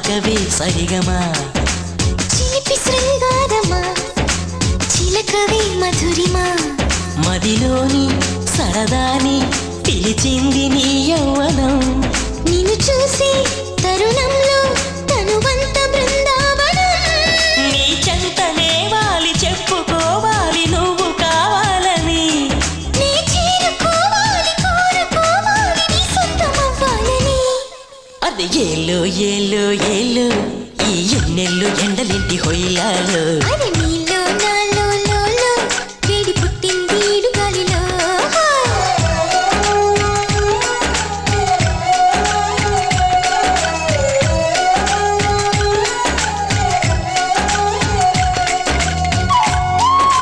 పలకవే సరిగమా చిలిపి శృంగారమా చిలకవే మధురిమా మదిలోని సరదాని పిలిచింది నీ యవ్వనం నిన్ను చూసి తరుణంలో తనువంత బృందావనం నీ చెంతనే వాలి చెప్పుకోవాలి నువ్వు కావాలని నీ చేరుకోవాలి కోరుకోవాలి నీ సొంతమవ్వాలని అది ఏలో ఏలో ఏలో ఈ ఎన్నెల్లు ఎండలింటి హొయ్యాలో అది